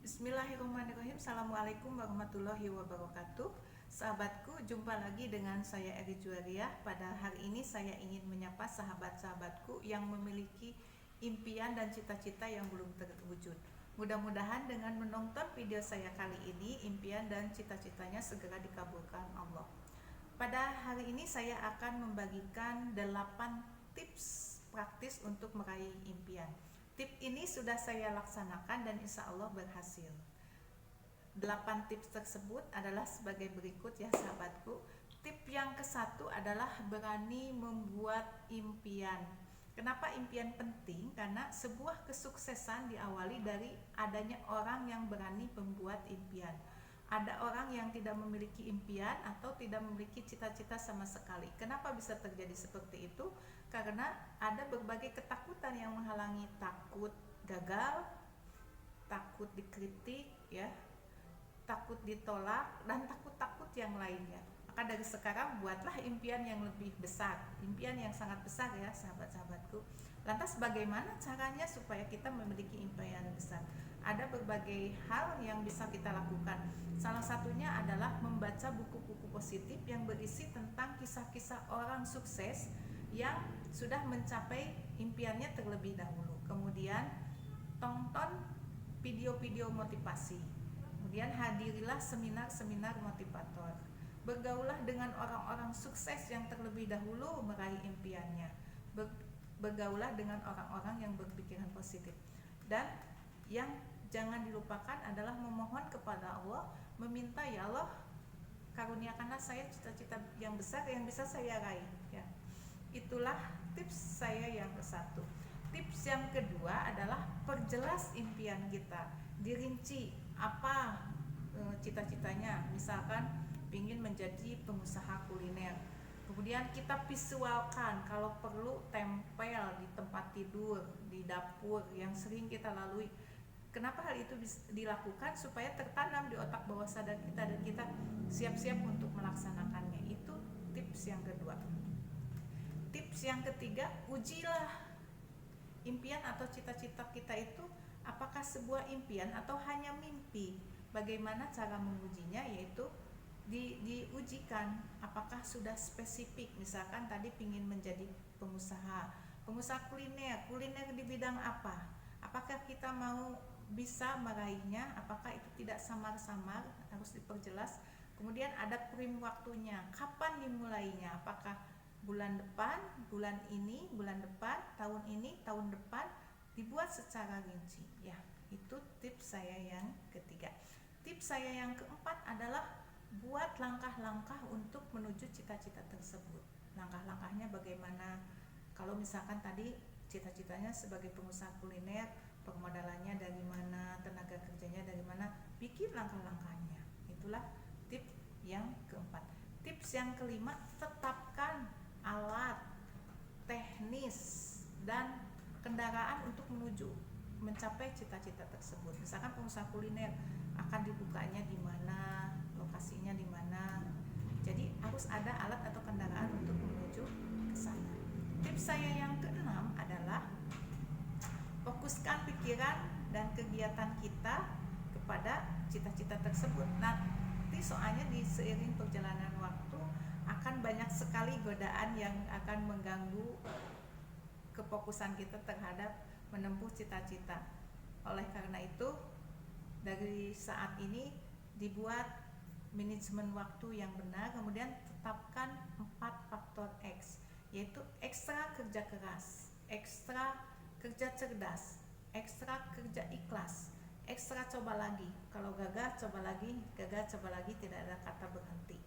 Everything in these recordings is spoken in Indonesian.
Bismillahirrahmanirrahim. Assalamualaikum warahmatullahi wabarakatuh. Sahabatku, jumpa lagi dengan saya Eri Juwariah. Pada hari ini saya ingin menyapa sahabat-sahabatku yang memiliki impian dan cita-cita yang belum terwujud. Mudah-mudahan dengan menonton video saya kali ini, impian dan cita-citanya segera dikabulkan Allah. Pada hari ini saya akan membagikan 8 tips praktis untuk meraih impian. Tip ini sudah saya laksanakan dan insya Allah berhasil. 8 tips tersebut adalah sebagai berikut ya sahabatku. Tip yang ke-1 adalah berani membuat impian. Kenapa impian penting? Karena sebuah kesuksesan diawali dari adanya orang yang berani membuat impian. Ada orang yang tidak memiliki impian atau tidak memiliki cita-cita sama sekali. Kenapa bisa terjadi seperti itu? Karena ada berbagai ketakutan yang menghalangi, takut gagal, takut dikritik ya, takut ditolak, dan takut-takut yang lainnya. Maka dari sekarang buatlah impian yang lebih besar, impian yang sangat besar ya sahabat-sahabatku. Lantas bagaimana caranya supaya kita memiliki impian besar? Ada berbagai hal yang bisa kita lakukan. Salah satunya adalah membaca buku-buku positif yang berisi tentang kisah-kisah orang sukses yang sudah mencapai impiannya terlebih dahulu. Kemudian tonton video-video motivasi. Kemudian hadirilah seminar-seminar motivator. Bergaulah dengan orang-orang sukses yang terlebih dahulu meraih impiannya. Bergaulah dengan orang-orang yang berpikiran positif. Dan yang jangan dilupakan adalah memohon kepada Allah, meminta, ya Allah, karuniakanlah saya cita-cita yang besar yang bisa saya raih ya. Itulah tips saya yang ke-1. Tips yang kedua adalah perjelas impian kita. Dirinci apa cita-citanya. Misalkan ingin menjadi pengusaha kuliner. Kemudian kita visualkan, kalau perlu tempel di tempat tidur, di dapur yang sering kita lalui. Kenapa hal itu dilakukan? Supaya tertanam di otak bawah sadar kita dan kita siap-siap untuk melaksanakannya. Itu tips yang kedua. Tips yang ketiga, ujilah impian atau cita-cita kita itu apakah sebuah impian atau hanya mimpi. Bagaimana cara mengujinya? Yaitu diujikan apakah sudah spesifik. Misalkan tadi ingin menjadi pengusaha kuliner di bidang apa? Apakah kita mau bisa meraihnya? Apakah itu tidak samar-samar? Harus diperjelas. Kemudian ada frame waktunya, kapan dimulainya? Apakah bulan depan, bulan ini, bulan depan, tahun ini, tahun depan? Dibuat secara rinci ya. Itu tips saya yang ketiga. Tips saya yang keempat adalah buat langkah-langkah untuk menuju cita-cita tersebut. Langkah-langkahnya bagaimana? Kalau misalkan tadi cita-citanya sebagai pengusaha kuliner, permodalannya dari mana, tenaga kerjanya dari mana, bikin langkah-langkahnya. Itulah tips yang keempat. Tips yang kelima, tetapkan alat, teknis, dan kendaraan untuk menuju mencapai cita-cita tersebut. Misalkan pengusaha kuliner akan dibukanya di mana, lokasinya di mana. Jadi harus ada alat atau kendaraan untuk menuju ke sana. Tips saya yang keenam adalah fokuskan pikiran dan kegiatan kita kepada cita-cita tersebut. Nanti soalnya di seiring perjalanan waktu akan banyak sekali godaan yang akan mengganggu kefokusan kita terhadap menempuh cita-cita. Oleh karena itu, dari saat ini dibuat manajemen waktu yang benar. Kemudian tetapkan 4 faktor X, yaitu ekstra kerja keras, ekstra kerja cerdas, ekstra kerja ikhlas, ekstra coba lagi. Kalau gagal coba lagi, gagal coba lagi, tidak ada kata berhenti.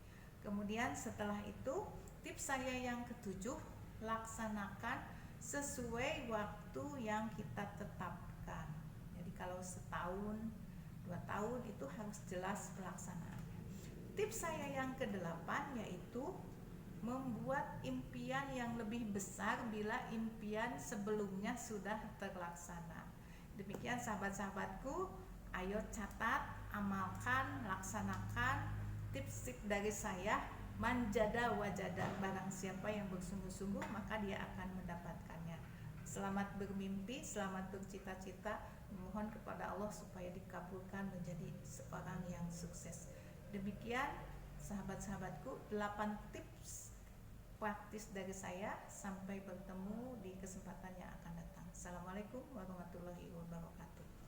Kemudian setelah itu, tips saya yang ketujuh, laksanakan sesuai waktu yang kita tetapkan. Jadi kalau setahun, 2 tahun itu harus jelas pelaksanaannya. Tips saya yang kedelapan yaitu membuat impian yang lebih besar bila impian sebelumnya sudah terlaksana. Demikian sahabat-sahabatku, ayo catat, amalkan, laksanakan tips-tips dari saya. Manjada wajada, barang siapa yang bersungguh-sungguh maka dia akan mendapatkannya. Selamat bermimpi, selamat bercita-cita. Mohon kepada Allah supaya dikabulkan menjadi seorang yang sukses. Demikian sahabat-sahabatku 8 tips praktis dari saya. Sampai bertemu di kesempatan yang akan datang. Assalamualaikum warahmatullahi wabarakatuh.